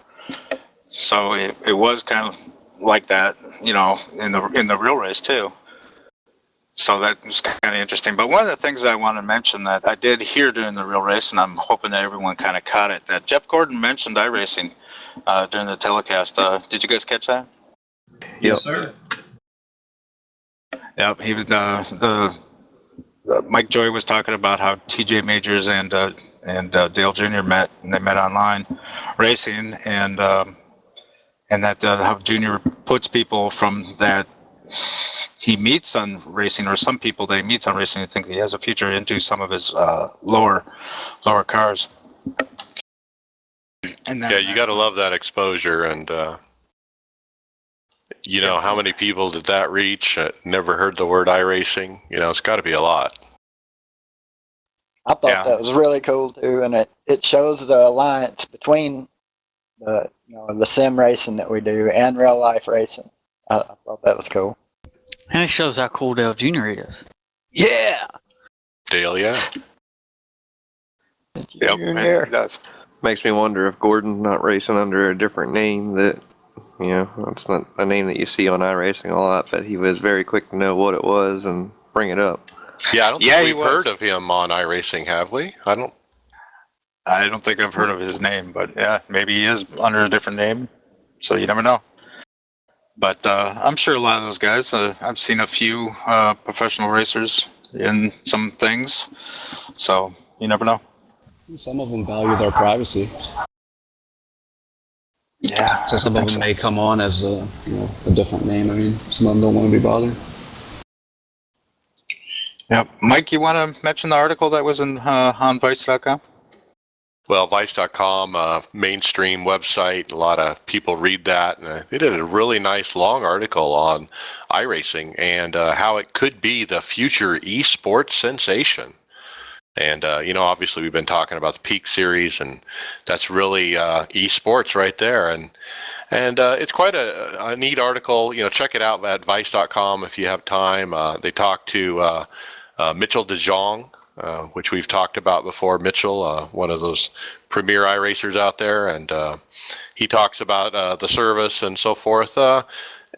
So it was kind of like that, in the real race too. So that was kind of interesting. But one of the things I want to mention that I did hear during the real race, and I'm hoping that everyone kind of caught it, that Jeff Gordon mentioned iRacing during the telecast. Did you guys catch that? Yes, sir. Yep, he was Mike Joy was talking about how TJ Majors and Dale Jr. met, and they met online racing, and that how Junior puts people from that he meets on racing, or some people that he meets on racing, I think he has a future into some of his lower cars. And then Yeah, you got to love that exposure, and you know, how many people did that reach? Never heard the word iRacing. You know, it's got to be a lot. I thought that was really cool too, and it shows the alliance between the sim racing that we do and real life racing. I thought that was cool. And it shows how cool Dale Jr. is. Yeah. Dale, yeah. Yep, it does. Makes me wonder if Gordon's not racing under a different name that, you know, it's not a name that you see on iRacing a lot, but he was very quick to know what it was and bring it up. Yeah, I don't think we've heard of him on iRacing, have we? I don't think I've heard of his name, but yeah, maybe he is under a different name, so you never know. But I'm sure a lot of those guys, I've seen a few professional racers in some things, so you never know. Some of them value their privacy. Yeah, So some of them may come on as a different name. I mean, some of them don't want to be bothered. Yep. Mike, you want to mention the article that was on Vice.com? Well, Vice.com, mainstream website. A lot of people read that. And they did a really nice long article on iRacing and how it could be the future esports sensation. And, obviously we've been talking about the Peak Series, and that's really esports right there. And it's quite a neat article. Check it out at Vice.com if you have time. They talk to Mitchell DeJong, which we've talked about before. Mitchell, one of those premier iRacers out there, and he talks about the service and so forth.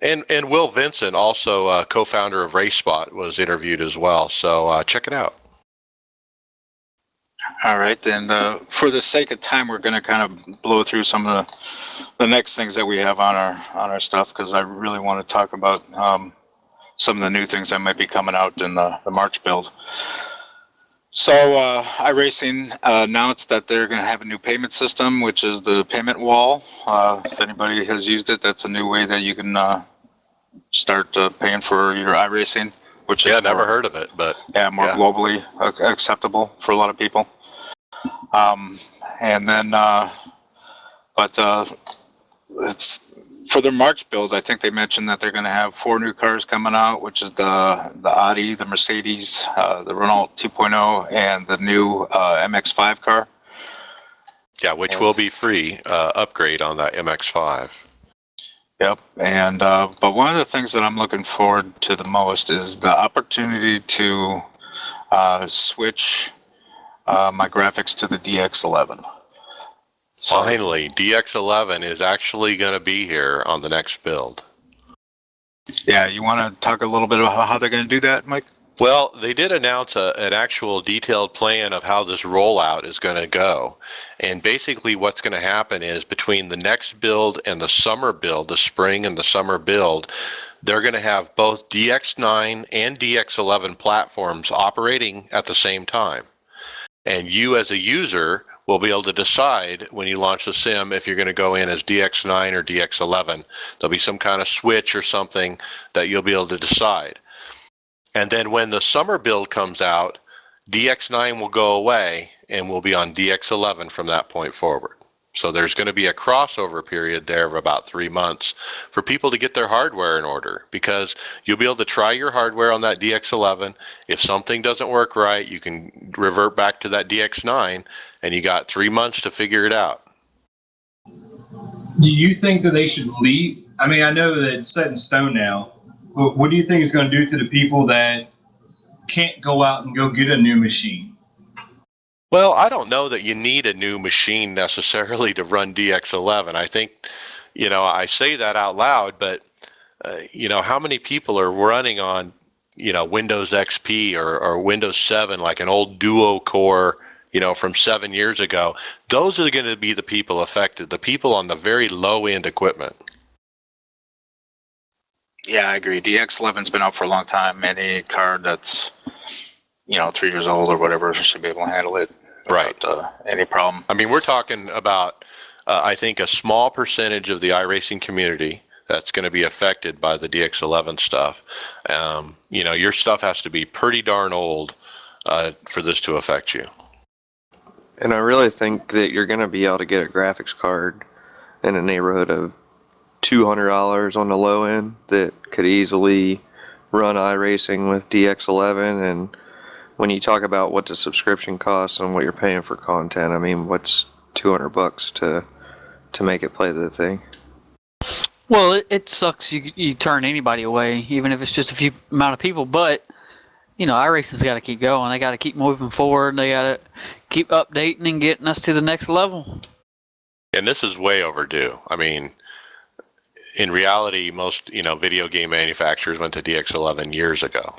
And Will Vincent, also co-founder of RaceSpot, was interviewed as well. So check it out. All right, and for the sake of time, we're going to kind of blow through some of the next things that we have on our stuff, because I really want to talk about some of the new things that might be coming out in the March build. So iRacing announced that they're going to have a new payment system, which is the payment wall. If anybody has used it, that's a new way that you can start paying for your iRacing. Which is never heard of it, but more globally acceptable for a lot of people. And then, it's for their March build. I think they mentioned that they're going to have 4 new cars coming out, which is the Audi, the Mercedes, the Renault 2.0, and the new MX-5 car. Yeah, which will be free upgrade on that MX-5. Yep, and but one of the things that I'm looking forward to the most is the opportunity to switch my graphics to the DX11. So, finally, DX11 is actually going to be here on the next build. Yeah, you want to talk a little bit about how they're going to do that, Mike? Well, they did announce an actual detailed plan of how this rollout is going to go. And basically what's going to happen is between the next build and the summer build, the spring and the summer build, they're going to have both DX9 and DX11 platforms operating at the same time. And you as a user will be able to decide when you launch the sim if you're going to go in as DX9 or DX11. There'll be some kind of switch or something that you'll be able to decide. And then when the summer build comes out, DX9 will go away and we'll be on DX11 from that point forward. So there's going to be a crossover period there of about 3 months for people to get their hardware in order, because you'll be able to try your hardware on that DX11. If something doesn't work right, you can revert back to that DX9, and you got 3 months to figure it out. Do you think that they should leave? I mean, I know that it's set in stone now, but what do you think it's going to do to the people that can't go out and go get a new machine? Well, I don't know that you need a new machine necessarily to run DX11. I think, I say that out loud, but, how many people are running on, Windows XP or Windows 7, like an old duo core, from 7 years ago? Those are going to be the people affected, the people on the very low end equipment. Yeah, I agree. DX11's been out for a long time. Any card that's, 3 years old or whatever should be able to handle it without any problem. I mean, we're talking about, I think, a small percentage of the iRacing community that's going to be affected by the DX11 stuff. Your stuff has to be pretty darn old for this to affect you. And I really think that you're going to be able to get a graphics card in a neighborhood of $200 on the low end that could easily run iRacing with DX11. And when you talk about what the subscription costs and what you're paying for content, I mean, what's $200 to make it play the thing? Well, it sucks you turn anybody away, even if it's just a few amount of people. But iRacing's got to keep going. They got to keep moving forward. They got to keep updating and getting us to the next level. And this is way overdue. I mean, in reality, most video game manufacturers went to DX11 years ago.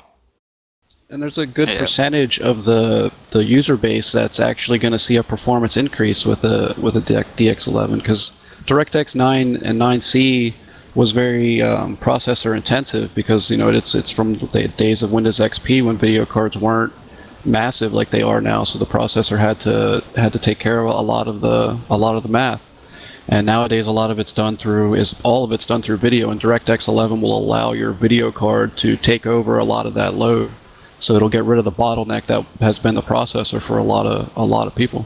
And there's a good percentage of the user base that's actually going to see a performance increase with a DX11, because DirectX 9 and 9C was very processor intensive, because it's from the days of Windows XP when video cards weren't massive like they are now, so the processor had to take care of a lot of the math. And nowadays, all of it's done through video, and DirectX 11 will allow your video card to take over a lot of that load. So it'll get rid of the bottleneck that has been the processor for a lot of people.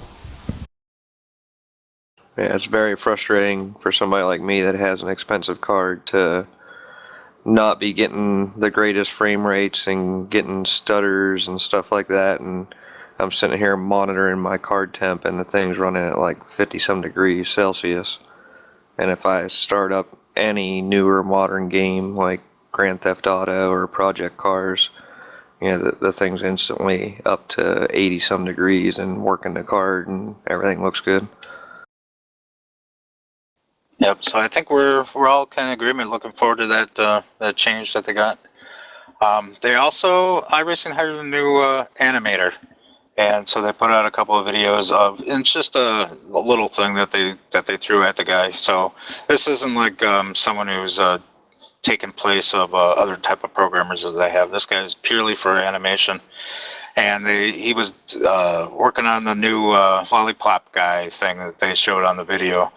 Yeah, it's very frustrating for somebody like me that has an expensive card to not be getting the greatest frame rates and getting stutters and stuff like that. And I'm sitting here monitoring my card temp, and the thing's running at like 50-some degrees Celsius. And if I start up any newer modern game like Grand Theft Auto or Project Cars, the thing's instantly up to 80-some degrees and working the card, and everything looks good. Yep. So I think we're all kind of agreement. Looking forward to that change that they got. They also iRacing hired a new animator, and so they put out a couple of videos of. And it's just a little thing that they threw at the guy. So this isn't like someone who's taken place of other type of programmers that they have. This guy is purely for animation, and he was working on the new lollipop guy thing that they showed on the video.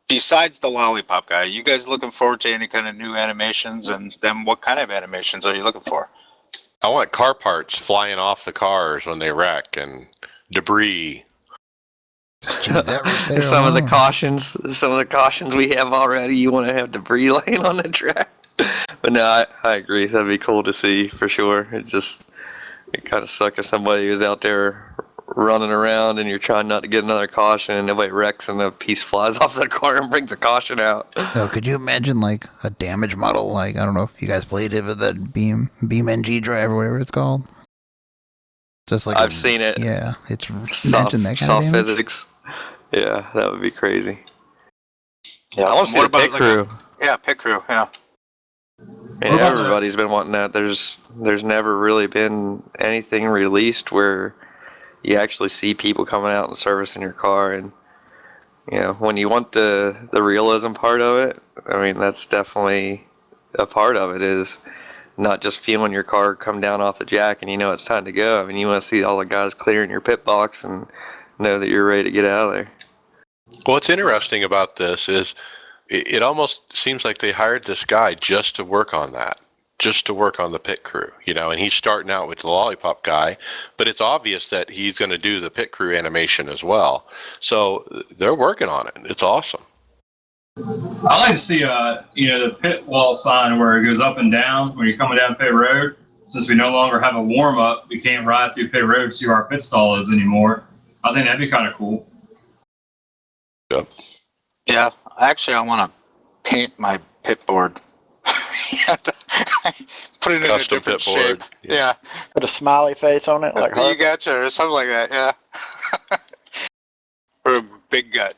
Besides the lollipop guy, you guys looking forward to any kind of new animations? And then what kind of animations are you looking for? I want car parts flying off the cars when they wreck, and debris. Jeez, that right there Some of the alone. cautions we have already, you want to have debris laying on the track. But no, I agree. That'd be cool to see for sure. It kind of sucks if somebody was out there running around and you're trying not to get another caution, and nobody wrecks and a piece flies off the car and brings a caution out. So could you imagine like a damage model? Like, I don't know if you guys played it with that Beam NG drive or whatever it's called. Just like I've seen it. Yeah, it's Soft, imagine that kind soft of damage. physics. Yeah, that would be crazy. Yeah, I want to see the pit crew. Pit crew. Yeah. Yeah, everybody's been wanting that. There's never really been anything released where you actually see people coming out and servicing your car. And when you want the realism part of it, I mean, that's definitely a part of it, is not just feeling your car come down off the jack and it's time to go. I mean, you want to see all the guys clearing your pit box and know that you're ready to get out of there. What's interesting about this is it almost seems like they hired this guy just to work on that, just to work on the pit crew, and he's starting out with the lollipop guy, but it's obvious that he's going to do the pit crew animation as well. So they're working on it. It's awesome. I like to see the pit wall sign where it goes up and down when you're coming down pit road. Since we no longer have a warm up, we can't ride through pit road to see where our pit stall is anymore. I think that'd be kind of cool. Yep. Yeah. Actually, I want to paint my pit board. Put it in Custom a different pit board. shape. Yeah. Put a smiley face on it, like her. You gotcha, or something like that. Yeah. Or a big gut.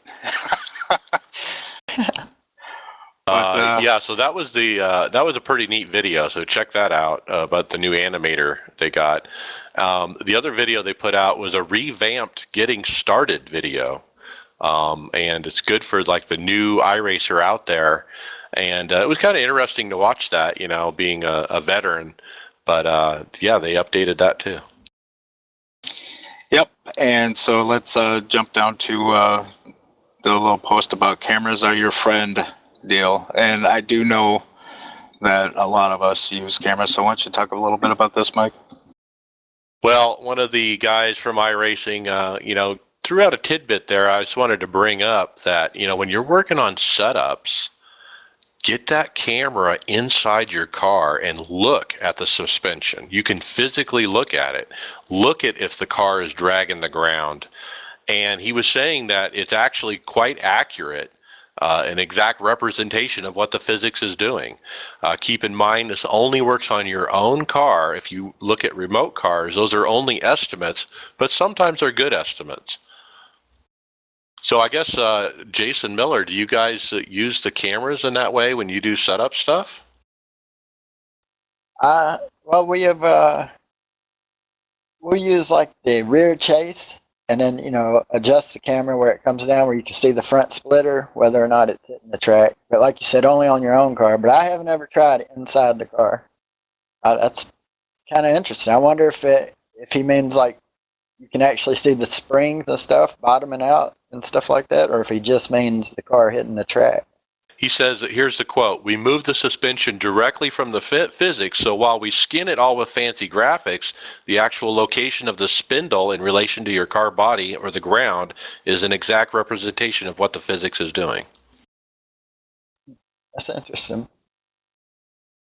So that was a pretty neat video. So check that out about the new animator they got. The other video they put out was a revamped getting started video, and it's good for like the new iRacer out there. And it was kind of interesting to watch that, being a veteran. But they updated that too. Yep. And so let's jump down to the little post about cameras are your friend deal, and I do know that a lot of us use cameras. So why don't you talk a little bit about this, Mike? Well, one of the guys from iRacing, threw out a tidbit there. I just wanted to bring up that, when you're working on setups, get that camera inside your car and look at the suspension. You can physically look at it. Look at if the car is dragging the ground. And he was saying that it's actually quite accurate, an exact representation of what the physics is doing. Keep in mind, this only works on your own car. If you look at remote cars, those are only estimates, but sometimes they're good estimates. So I guess, Jason Miller, do you guys use the cameras in that way when you do setup stuff? Well, we use like the rear chase, and then adjust the camera where it comes down, where you can see the front splitter, whether or not it's hitting the track. But like you said, only on your own car. But I haven't ever tried it inside the car. That's kind of interesting. I wonder if he means like you can actually see the springs and stuff bottoming out and stuff like that, or if he just means the car hitting the track. He says, here's the quote, "We move the suspension directly from the physics, so while we skin it all with fancy graphics, the actual location of the spindle in relation to your car body or the ground is an exact representation of what the physics is doing." That's interesting.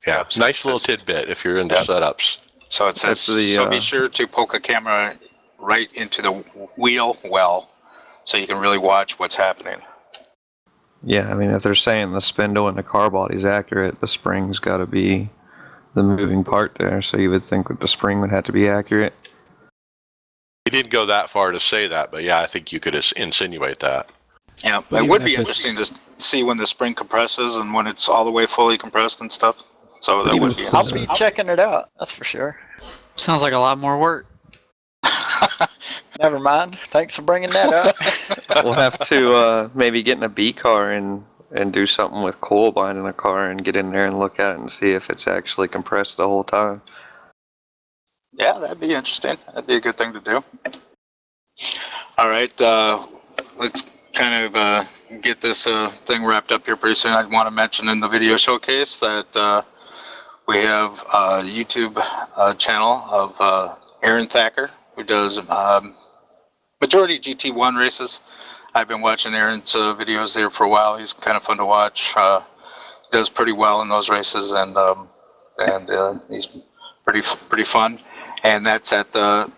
Yeah, nice little tidbit if you're into setups. So it says, so be sure to poke a camera right into the wheel well so you can really watch what's happening. Yeah, I mean, if they're saying the spindle in the car body is accurate, the spring's got to be the moving part there, so you would think that the spring would have to be accurate. He didn't go that far to say that, but yeah, I think you could insinuate that. Yeah, it would be interesting to see when the spring compresses and when it's all the way fully compressed and stuff. So that would be I'll interesting. be checking it out, that's for sure. Sounds like a lot more work. Never mind. Thanks for bringing that up. We'll have to maybe get in a B car and do something with coil bind in a car and get in there and look at it and see if it's actually compressed the whole time. Yeah, that'd be interesting. That'd be a good thing to do. All right, let's kind of get this thing wrapped up here pretty soon. I want to mention in the video showcase that we have a YouTube channel of Aaron Thacker, who does majority GT1 races. I've been watching Aaron's videos there for a while. He's kind of fun to watch. Does pretty well in those races, and he's pretty fun. And that's at the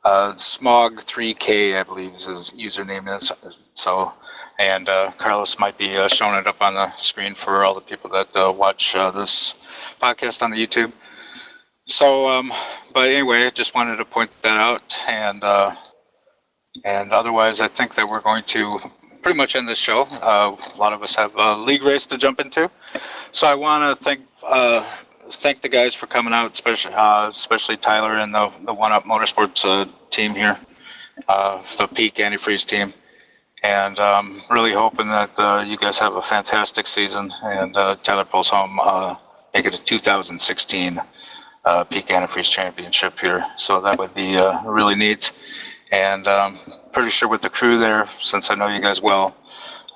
Smog3K, I believe is his username is. So, and Carlos might be showing it up on the screen for all the people that watch this podcast on the YouTube. So, but anyway, I just wanted to point that out, and otherwise, I think that we're going to pretty much end this show. A lot of us have a league race to jump into, so I want to thank the guys for coming out, especially Tyler and the One Up Motorsports team here, the Peak Antifreeze team, and really hoping that you guys have a fantastic season, and Tyler pulls home, make it a 2016 Peak Antifreeze Championship here. So that would be really neat. And pretty sure with the crew there, since I know you guys well,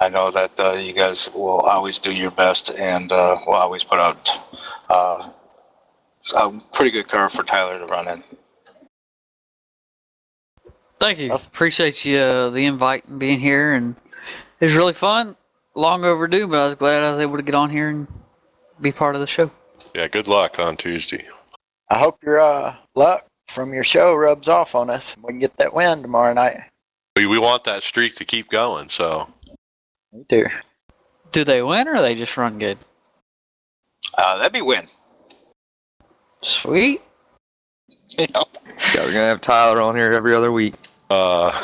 I know that you guys will always do your best and will always put out a pretty good car for Tyler to run in. Thank you. Appreciate you the invite and being here, and it was really fun. Long overdue, but I was glad I was able to get on here and be part of the show. Yeah, good luck on Tuesday. I hope your luck from your show rubs off on us. We can get that win tomorrow night. We want that streak to keep going, so. Me too. Do they win or they just run good? That'd be win. Sweet. Yep. Yeah, we're going to have Tyler on here every other week. Yeah.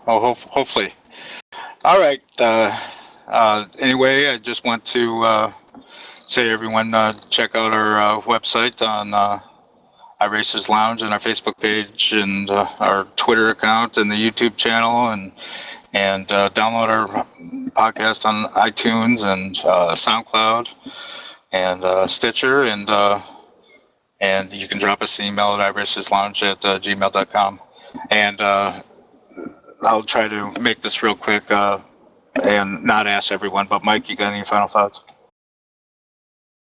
Oh, hopefully. All right. Anyway, I just want to say, everyone, check out our website on iRacers Lounge and our Facebook page and our Twitter account and the YouTube channel, and download our podcast on iTunes and SoundCloud and Stitcher, and you can drop us an email at iRacersLounge@gmail.com. And I'll try to make this real quick and not ask everyone. But Mike, you got any final thoughts?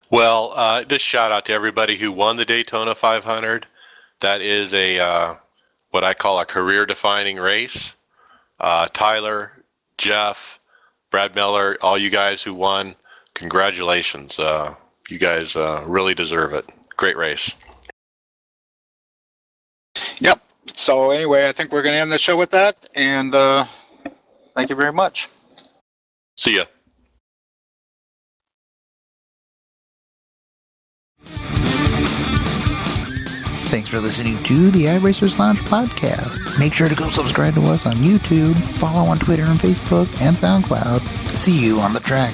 Well, just shout out to everybody who won the Daytona 500. That is a what I call a career-defining race. Tyler, Jeff, Brad Miller, all you guys who won, congratulations. You guys really deserve it. Great race. Yep. So anyway, I think we're going to end the show with that. And thank you very much. See ya. Thanks for listening to the iRacers Lounge podcast. Make sure to go subscribe to us on YouTube, follow on Twitter and Facebook, and SoundCloud. See you on the track.